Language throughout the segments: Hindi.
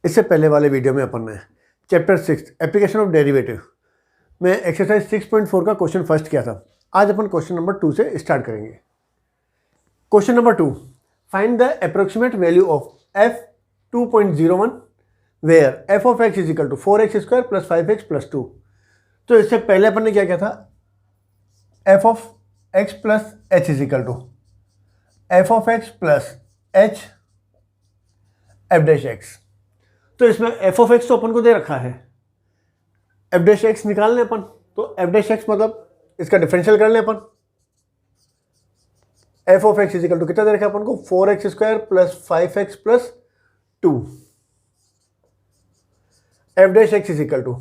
इससे पहले वाले वीडियो में अपन ने चैप्टर 6 एप्लीकेशन ऑफ डेरिवेटिव में एक्सरसाइज 6.4 का क्वेश्चन फर्स्ट किया था। आज अपन क्वेश्चन नंबर 2 से स्टार्ट करेंगे। Question number 2, find the approximate value of f 2.01 where f of x is equal to 4x square plus 5x plus 2। तो इससे पहले अपन ने क्या किया था, f of x plus h is equal to f of x plus h f dash x। तो इसमें f ऑफ x तो अपन को दे रखा है, f डैश x निकाल लें अपन। तो f डैश x मतलब इसका डिफरेंशियल कर लें अपन। f of x is equal to कितना दे रखा है अपन को, 4x square plus 5x plus 2। f dash x is equal to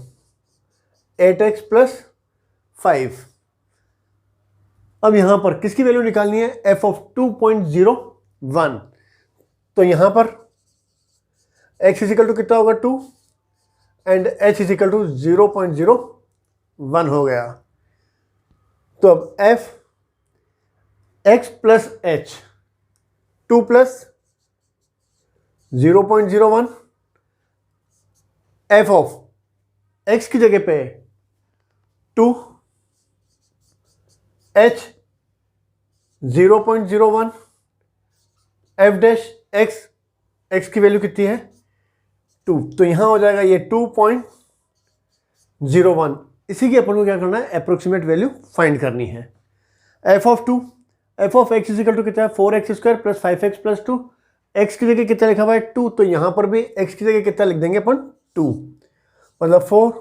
8x plus 5। अब यहां पर किसकी वैल्यू निकालनी है, f ऑफ 2.01। तो यहां पर x इज इक्वल टू कितना होगा 2 and h is equal to 0.01 हो गया। तो अब f x plus h 2 plus 0.01 f of x की जगह पे 2 h 0.01 f dash x, x की वैल्यू कितनी है 2, तो यहां हो जाएगा ये 2.01। इसी की अपन को क्या करना है, अप्रोक्सीमेट वैल्यू फाइंड करनी है। f of 2, f of x is equal to कितना है 4x square plus 5x plus 2। x की जगह कितना लिखा हुआ है 2, तो यहां पर भी x की जगह कितना लिख देंगे अपन 2, मतलब 4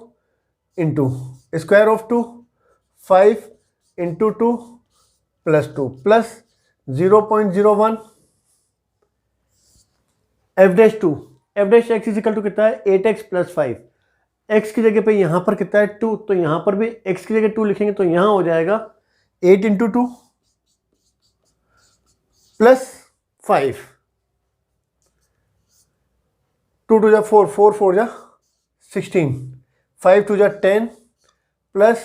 into square of 2 5 into 2 plus 2 plus 0.01 f dash 2, f dash x is equal to कितना है 8x प्लस 5। x की जगह पे यहां पर कितना है 2, तो यहां पर भी x की जगह 2 लिखेंगे, तो यहां हो जाएगा 8 इंटू 2 प्लस 5, 2 टू जा 4, 4 4 जा 16, 5 टू जा 10 प्लस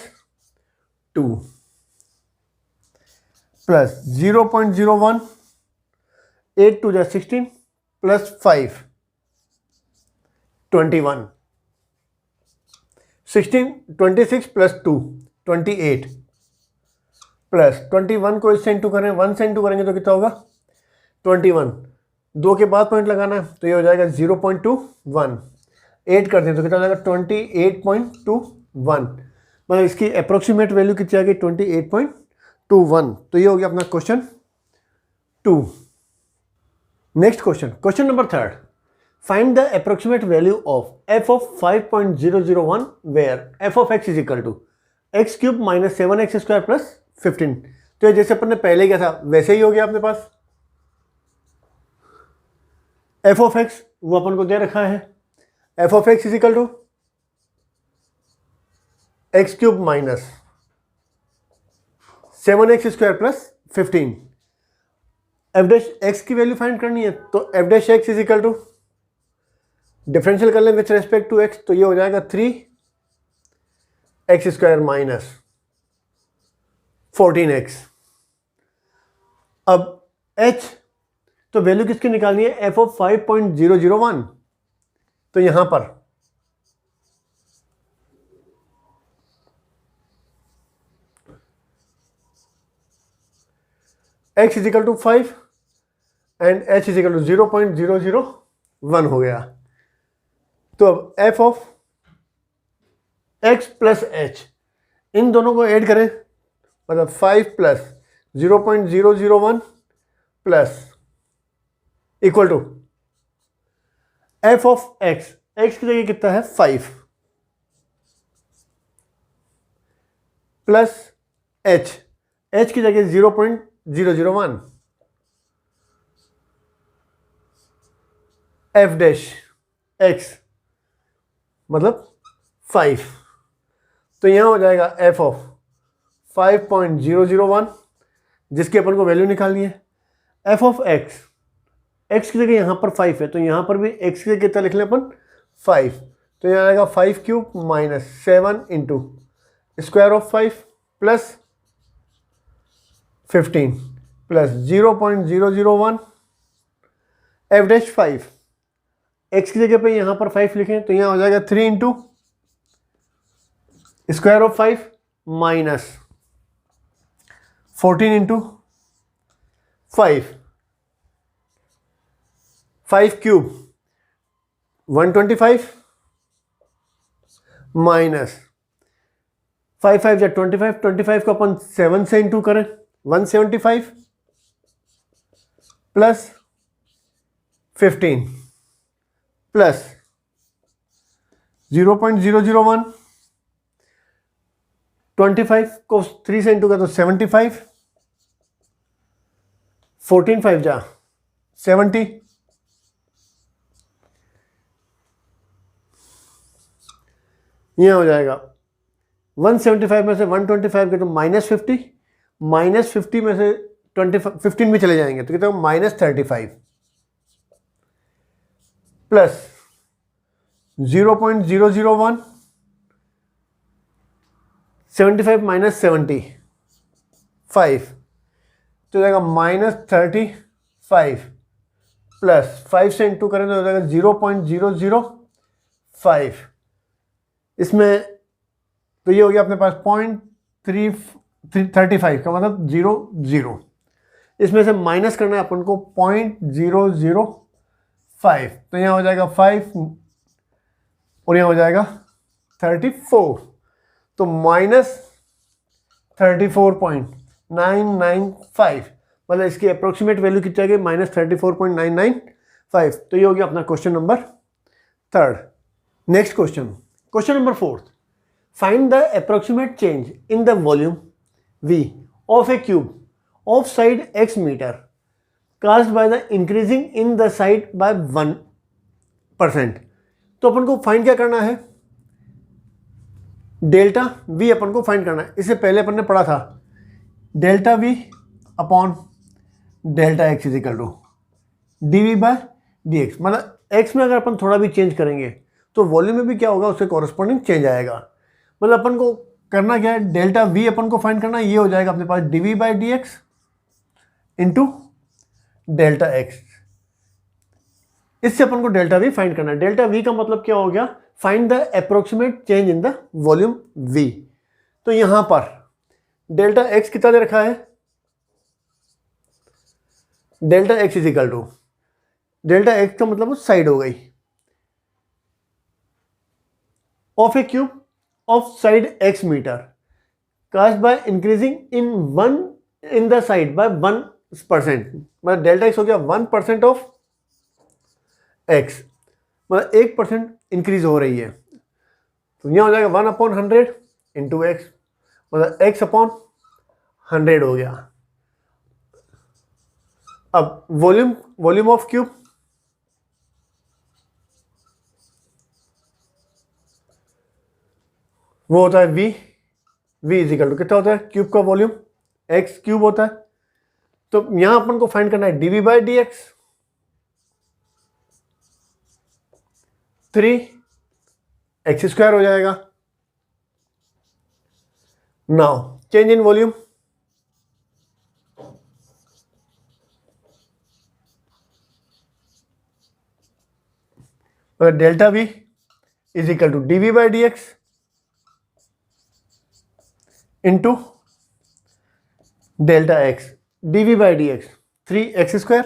2 प्लस 0.01, 8 टू जा 16 प्लस 5 21, 16 26 प्लस 2 28 प्लस 21 को इससे इंटू करें, 1 से इंटू करेंगे तो कितना होगा 21, 2 के बाद पॉइंट लगाना है तो ये हो जाएगा 0.21, 8 करते हैं तो कितना हो जाएगा 28.21, मतलब इसकी अप्रोक्सीमेट वैल्यू कितनी आ गई 28.21। तो ये हो गया अपना question 2। Next question, question number 3, find the approximate value of f of 5.001 where f of x is equal to x cube minus 7x square plus 15। तो ये जैसे अपन ने पहले किया था वैसे ही हो गया अपने पास। f ऑफ x वो अपन को दे रखा है, f of x is equal to x cube minus 7x square plus 15। f dash x की वैल्यू फाइंड करनी है, तो f dash x is equal to differential कर लें विथ रेस्पेक्ट टू x, तो ये हो जाएगा 3x स्क्वायर माइनस 14x। अब h तो वैल्यू किसकी निकालनी है, f ऑफ 5.001। तो यहां पर x is equal to 5 and h is equal to 0.001 हो गया। तो अब f of x plus h, इन दोनों को ऐड करें, मतलब 5 plus 0.001 plus equal to f of x, x की जगह कितना है 5 प्लस h, h की जगह 0.001 f डैश x मतलब 5। तो यहां हो जाएगा f ऑफ 5.001 जिसकी अपन को वैल्यू निकालनी है। f ऑफ x, x की जगह यहां पर 5 है, तो यहां पर भी x की जगह कितना लिख लें अपन 5, तो यहां आएगा 5 cube minus 7 into square of 5 plus 15 plus 0.001 f dash 5, x की जगह पे यहाँ पर 5 लिखें तो यहाँ हो जाएगा 3 into square of 5 minus 14 into 5 cube 125 minus 5 5 या 25 को अपन 7 से इंटू करें 175 प्लस 15 प्लस 0.001 25 को 3 से इंटू करें तो 75 14 5 जा 70 यह हो जाएगा 175 में से 125 के तो -50 -50 में से 15 भी चले जाएंगे तो कितना -35 प्लस 0.001 75 माइनस 75 तो जाएगा -35 प्लस 5 से इंटू करें तो हो जाएगा 0.005 इसमें तो ये हो गया अपने पास 0.35 का मतलब 0 इसमें से माइनस करना है अपन को 0.005 तो यहाँ हो जाएगा 5 और यहाँ हो जाएगा 34 तो -34.995 मतलब इसकी अप्रोक्सीमेट वैल्यू कितनी आ गई -34.995 तो ये हो गया अपना question number 3। Next question number 4 find the approximate change in the volume V of a cube of side x meter caused by the increasing in the side by 1%। तो अपन को फाइंड क्या करना है, डेल्टा V अपन को फाइंड करना है। इससे पहले अपन ने पढ़ा था delta V upon delta x is equal to dV by dx, मतलब x में अगर अपन थोड़ा भी चेंज करेंगे तो वॉल्यूम में भी क्या होगा उससे कॉरस्पॉन्डिंग चेंज आएगा। मतलब अपन को करना क्या है, डेल्टा V अपन को फाइंड करना, ये हो जाएगा अपने पास dV by dx into delta x। इससे अपन को डेल्टा V फाइंड करना है। डेल्टा V का मतलब क्या हो गया, find the approximate change in the volume V। तो यहां पर डेल्टा x कितना दे रखा है, delta x is equal to delta x का मतलब साइड हो गई of a cube of side x meter caused by increasing in the side by 1%, मतलब डेल्टा x हो गया 1% ऑफ x, मतलब 1% इंक्रीज हो रही है। तो यहां हो जाएगा 1/100 इंटू एक्स, मतलब x अपॉन 100 हो गया। अब वॉल्यूम ऑफ क्यूब वो होता है v इज इक्वल टू कितना होता है, क्यूब का वॉल्यूम x क्यूब होता है। तो यहां अपन को फाइंड करना है dV बाई dx 3x² हो जाएगा। Now change in volume, delta V is equal to dV by dx into delta x, dV by dx 3x²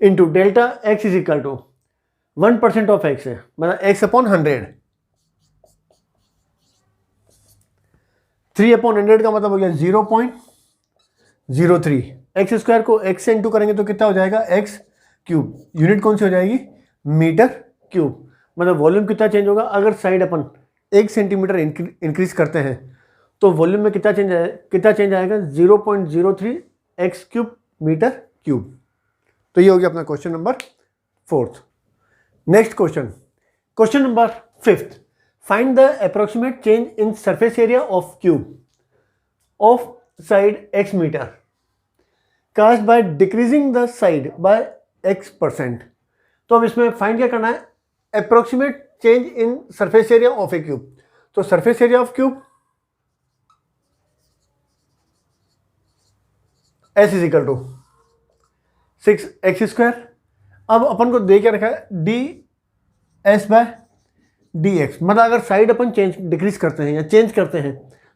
into delta x is equal to 1% of x है, मतलब x अपॉन 100। 3/100 का मतलब हो गया 0.03। x² को x से इंटू करेंगे तो कितना हो जाएगा x क्यूब, यूनिट कौन सी हो जाएगी, मीटर क्यूब। मतलब वॉल्यूम कितना चेंज होगा, अगर साइड अपन 1 सेंटीमीटर इंक्रीज करते हैं तो वॉल्यूम में कितना चेंज आएगा 0.03 एक्स क्यूब मीटर क्यूब। तो ये हो गया अपना question number 4। Next question number 5, find the approximate change in surface area of cube of side x metre caused by decreasing the side by x%। तो अब इसमें फाइंड क्या करना है, approximate change in surface area of a cube. तो surface area of cube S is equal to 6x² अब अपन को दे क्या रखा है D S by D X, मतलब अगर साइड अपन चेंज डिक्रीज करते हैं या चेंज करते हैं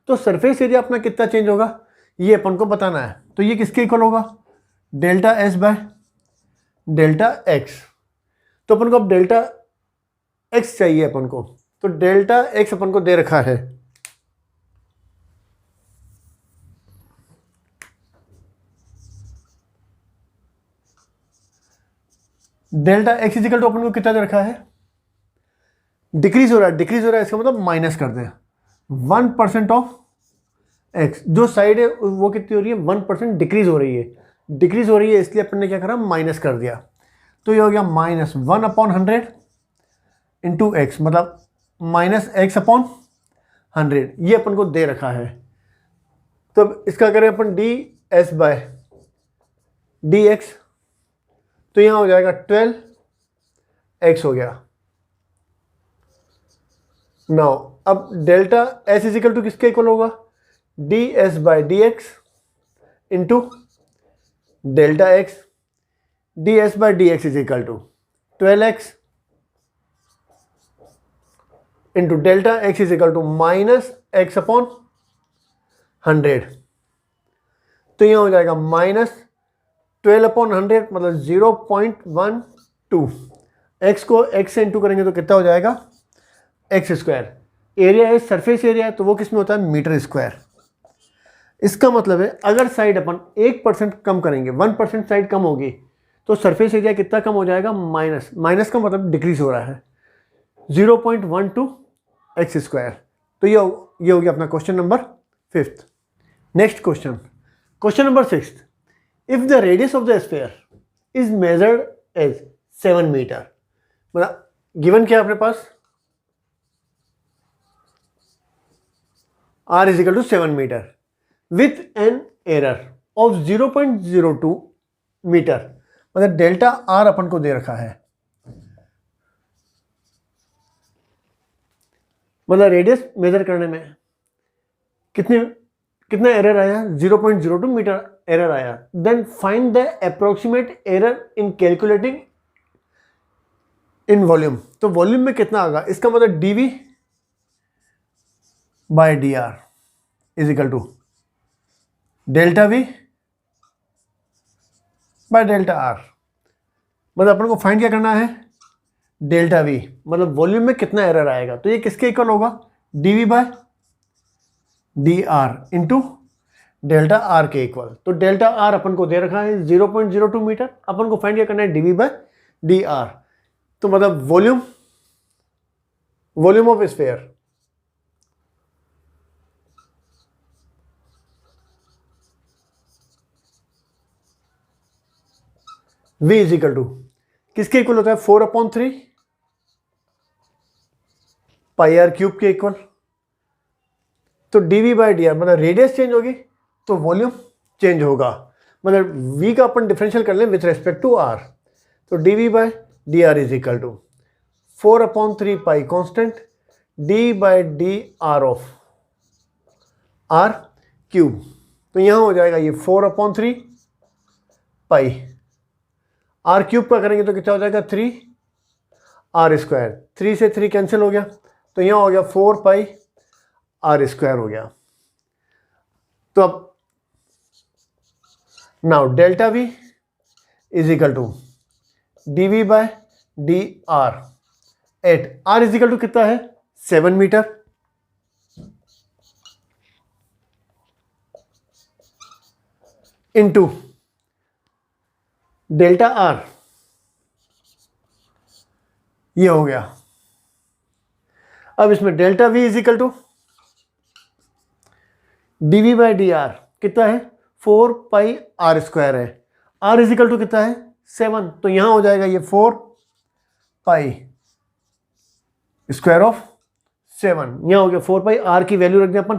तो सरफेस एरिया अपना कितना चेंज होगा ये अपन को बताना है। तो ये किसके इक्वल होगा, delta S by delta x. तो अपन को अब डेल्टा एक्स चाहिए अपन को, तो डेल्टा एक्स अपन को दे रखा है डेल्टा एक्स इजिकल टू अपन को कितना दे रखा है, डिक्रीज हो रहा है, डिक्रीज हो रहा है इसका मतलब माइनस कर दें 1% ऑफ एक्स। जो साइड है वो कितनी हो रही है 1% डिक्रीज हो रही है, डिक्रीज हो रही है इसलिए अपन ने क्या करा माइनस कर दिया। तो ये हो गया -1/100 इंटू एक्स, मतलब -x/100, ये अपन को दे रखा है। तो इसका करें अपन D S by D X, तो यहां हो जाएगा 12x हो गया। नाउ अब डेल्टा एस इजिकल टू किसके इक्वल होगा, D S by D X into delta X, D S by D X is equal to 12x into delta X is equal to -x/100। तो यहां हो जाएगा -12/100 मतलब 0.12। x को x से इंटू करेंगे तो कितना हो जाएगा x²। एरिया है सरफेस एरिया है तो वो किस में होता है मीटर स्क्वायर। इसका मतलब है अगर साइड अपन 1% कम करेंगे, 1% साइड कम होगी तो सरफेस एरिया कितना कम हो जाएगा, माइनस का मतलब डिक्रीज हो रहा है 0.12 x²। तो ये हो गया अपना question number 5th। Next question number 6th, if the radius of the sphere is measured as 7 metre, मतलब गिवन क्या है अपने पास r is equal to 7 metre with an error of 0.02 metre, मतलब डेल्टा r अपन को दे रखा है, मतलब रेडियस मेजर करने में कितना एरर आया, 0.02 मीटर एरर आया। Then find the approximate error in calculating in volume, तो वॉल्यूम में कितना आएगा, इसका मतलब dv by D R is equal to delta v by delta r, मतलब अपन को फाइंड क्या करना है डेल्टा v, मतलब वॉल्यूम में कितना एरर आएगा। तो ये किसके इक्वल होगा, dv by D R into delta R के इक्वल। तो डेल्टा आर अपन को दे रखा है 0.02 मीटर, अपन को फाइंड क्या करना है dv बाय डी आर, तो मतलब volume of sphere v is equal to किसके इक्वल होता है 4/3 पाई आर क्यूब के इक्वल। तो dv बाय डी आर मतलब रेडियस चेंज होगी तो वॉल्यूम चेंज होगा, मतलब v का अपन डिफरेंशियल कर लें विथ रेस्पेक्ट टू r, तो dv by D R is equal to 4/3 pi constant d by D R of r cube. तो यहां हो जाएगा ये 4/3 पाई, r क्यूब का करेंगे तो कितना हो जाएगा 3r², 3 से 3 कैंसिल हो गया तो यहां हो गया 4 पाई r² हो गया। तो अब now delta v is equal to dv by D R at r is equal to कितना है 7 मीटर इंटू डेल्टा r, ये हो गया। अब इसमें delta v is equal to dv by D R कितना है 4 पाई r² है, r इज इक्वल टू कितना है 7, तो यहां हो जाएगा ये 4 पाई स्क्वायर ऑफ 7, यहां हो गया 4 पाई, r की वैल्यू रख दें अपन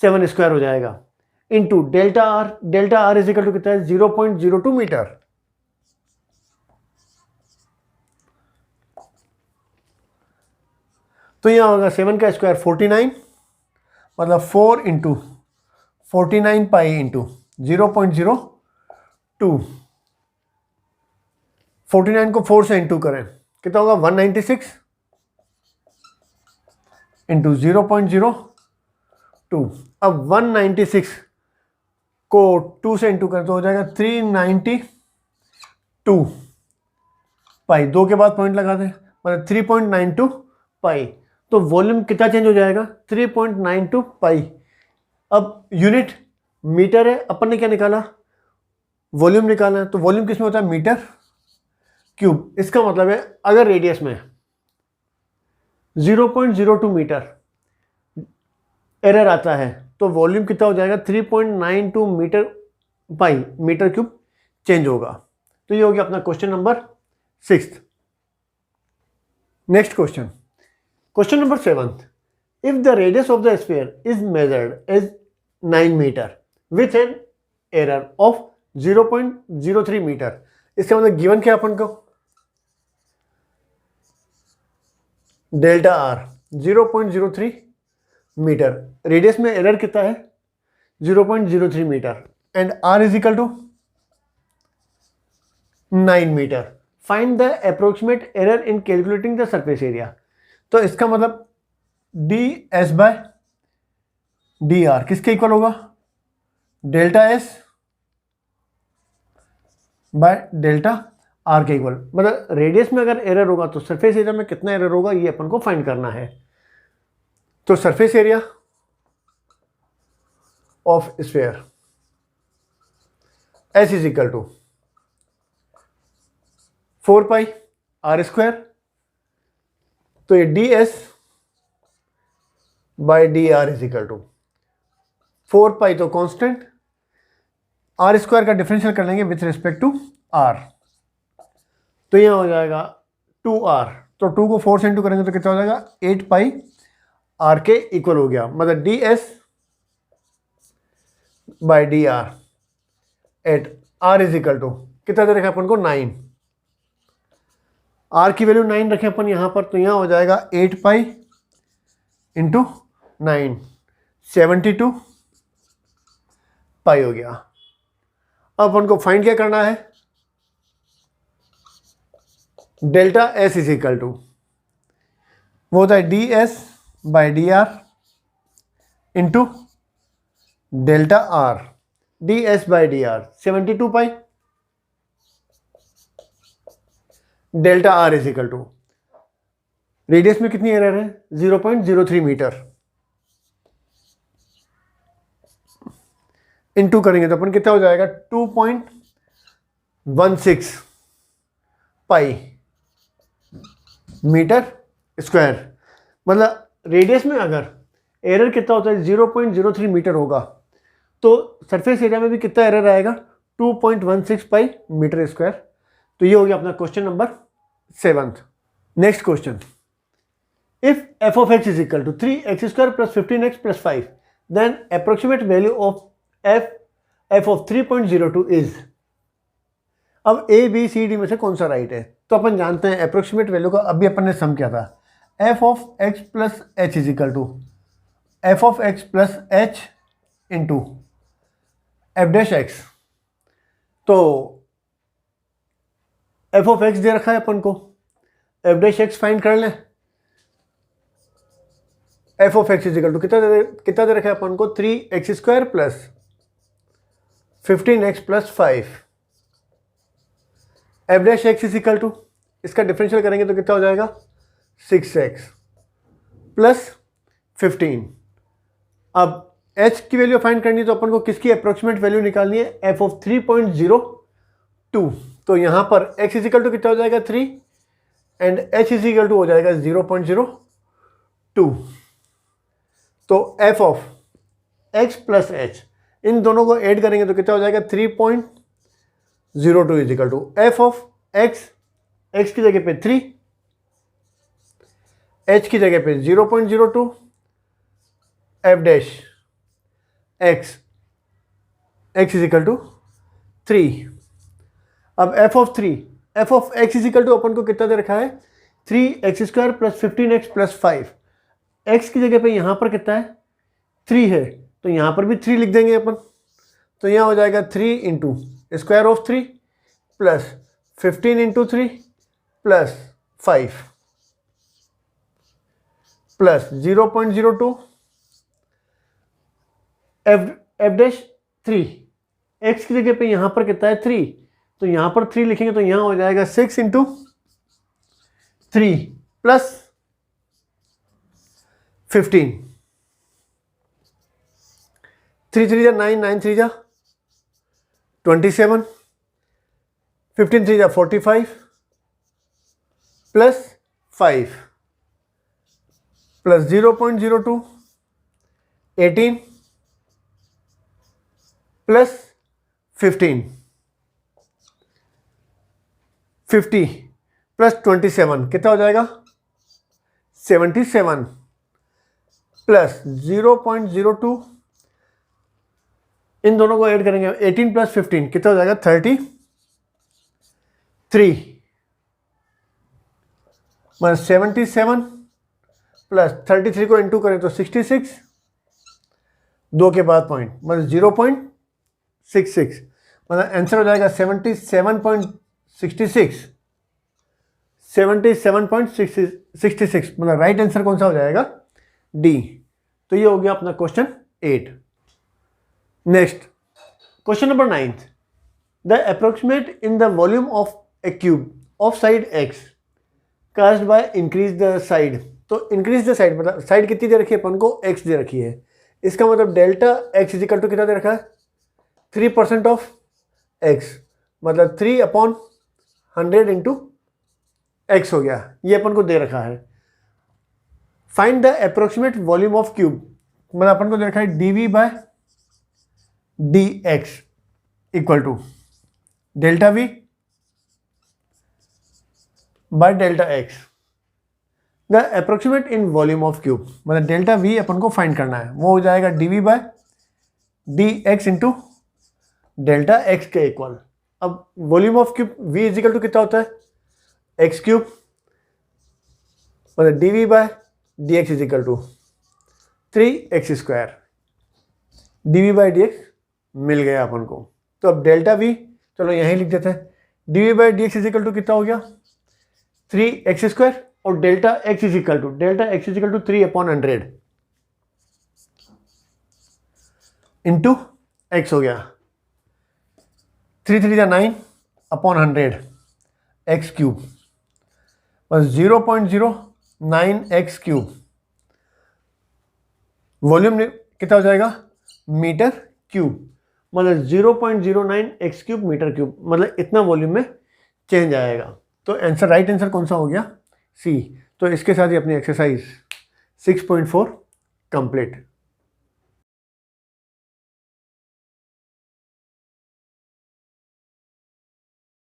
7² हो जाएगा into delta r is equal to कितना है 0.02 मीटर। तो यहां होगा 7 का स्क्वायर 49, मतलब 4 इंटू 49 पाई इंटू 0.02, 49 को 4 से इंटू करें, कितना होगा 196 इंटू 0.02। अब 196 को 2 से इंटू करें तो हो जाएगा 392 पाई, 2 के बाद पॉइंट लगा दें, मतलब 3.92 पाई। तो वॉल्यूम कितना चेंज हो जाएगा 3.92 पाई। अब यूनिट मीटर है, अपन ने क्या निकाला वॉल्यूम निकालना है, तो वॉल्यूम किस में होता है मीटर क्यूब। इसका मतलब है अगर रेडियस में 0.02 मीटर एरर आता है तो वॉल्यूम कितना हो जाएगा 3.92 metre pi metre cube change होगा। तो ये हो गया अपना question number 6। Next question, question number 7, if the radius of the sphere is measured as 9 metre with an error of 0.03 metre, इसका मतलब गिवन क्या अपन को डेल्टा आर 0.03 मीटर, रेडियस में एरर कितना है 0.03 metre and R is equal to 9 metre. Find the approximate error in calculating the surface area. तो इसका मतलब D S by D R किसके इक्वल होगा delta S by delta R के इक्वल। मतलब रेडियस में अगर एरर होगा तो सरफेस एरिया में कितना एरर होगा ये अपन को फाइंड करना है। तो surface area of sphere S is equal to 4 pi R square, तो ये D S by D R is equal to 4 pi तो कांस्टेंट, आर स्क्वायर का डिफरेंशियल कर लेंगे विथ रिस्पेक्ट टू आर, तो यह हो जाएगा 2r, तो 2 को 4 से इंटू करेंगे तो कितना हो जाएगा 8 पाई आर के इक्वल हो गया। मतलब D S by D R at R is equal to कितना दे रखा अपन को 9, आर की वैल्यू 9 रखें अपन यहाँ पर, तो यहाँ हो जाएगा 8 पाई इंटू 9 72 पाई हो गया। अब अपन को फाइंड क्या करना है delta S is equal to वो होता है D S by D R into delta R, D S by D R 72 pi, delta R is equal to radius में कितनी एरर है 0.03 मीटर, इंटू करेंगे तो अपन कितना हो जाएगा 2.16 पाई मीटर स्क्वायर। मतलब रेडियस में अगर एरर कितना होता है 0.03 मीटर होगा तो सरफेस एरिया में भी कितना एरर आएगा 2.16 पाई मीटर स्क्वायर। तो ये हो गया अपना question number 7। Next question, if F of X is equal to 3x square plus 15x plus 5 then approximate value of F of 3.02 is. अब ए बी सी डी में से कौन सा राइट है, तो अपन जानते हैं अप्रोक्सीमेट वैल्यू का अभी अपन ने सम किया था F of X plus H is equal to F of X plus H into F dash X. तो एफ ऑफ एक्स दे रखा है अपन को, एफ डैश एक्स फाइंड कर लें। F of X is equal to कितना दे रखा है अपन को 3x square plus 15x plus 5, F dash X is equal to इसका डिफरेंशियल करेंगे तो कितना हो जाएगा 6x प्लस 15। अब h की वैल्यू फाइंड करनी है तो अपन को किसकी अप्रोक्सीमेट वैल्यू निकालनी है f ऑफ 3.02। तो यहां पर x इज इक्वल टू कितना हो जाएगा 3 and h is equal to हो जाएगा 0.02। तो f of x plus h इन दोनों को ऐड करेंगे तो कितना हो जाएगा 3.02 is equal to F of x की जगह पे 3, h की जगह पे 0.02, F dash x is equal to 3। अब F of x is equal to अपन को कितना दे रखा है 3x square plus 15x plus 5, x की जगह पे यहाँ पर कितना है 3 है तो यहाँ पर भी 3 लिख देंगे अपन। तो यहाँ हो जाएगा 3 into square of 3 plus 15 into 3 plus 5 plus 0.02 F dash 3, x की जगह पे यहाँ पर कितना है 3, तो यहाँ पर 3 लिखेंगे तो यहाँ हो जाएगा 6 इंटू 3 प्लस 15, 3 3 जा 9, 9 3 जा 27, 15 3 जा 45 प्लस 5 प्लस 0.02 18 प्लस 15 50 प्लस 27 कितना हो जाएगा 77 प्लस 0.02, इन दोनों को ऐड करेंगे 18 प्लस 15 कितना हो जाएगा 33 मतलब 77 प्लस 33 को इंटू करें तो 66, 2 के बाद पॉइंट मतलब 0.66 मतलब आंसर हो जाएगा 77.66 मतलब राइट आंसर कौन सा हो जाएगा डी। तो ये हो गया अपना question 8। Next question number 9, the approximate in the volume of a cube of side x caused by increase the side. तो इंक्रीज द साइड मतलब साइड कितनी दे रखी है अपन को x दे रखी है, इसका मतलब डेल्टा x इजिकल टू कितना दे रखा है 3% ऑफ x मतलब 3/100 इंटू x हो गया, ये अपन को दे रखा है। Find the approximate volume of cube मतलब अपन को दे रखा है dv by dx equal to delta v by delta x। The approximate in volume of cube मतलब डेल्टा v अपन को फाइंड करना है, वो हो जाएगा dv by dx into delta x के इक्वल। अब volume of cube v is equal to कितना होता है एक्स क्यूब मतलब dv by dx is equal to 3x square, dv by dx मिल गया अपन को। तो अब डेल्टा v चलो यहीं लिख देते हैं, dv by dx is equal to कितना हो गया 3x स्क्वायर और delta x is equal to 3/100 into x हो गया 3 3 जा 9/100 x क्यूब बस 0.09x क्यूब, वॉल्यूम कितना हो जाएगा मीटर क्यूब मतलब 0.09x क्यूब मीटर क्यूब मतलब इतना वॉल्यूम में चेंज आएगा। तो आंसर राइट आंसर कौन सा हो गया सी। तो इसके साथ ही अपनी एक्सरसाइज 6.4 कंप्लीट।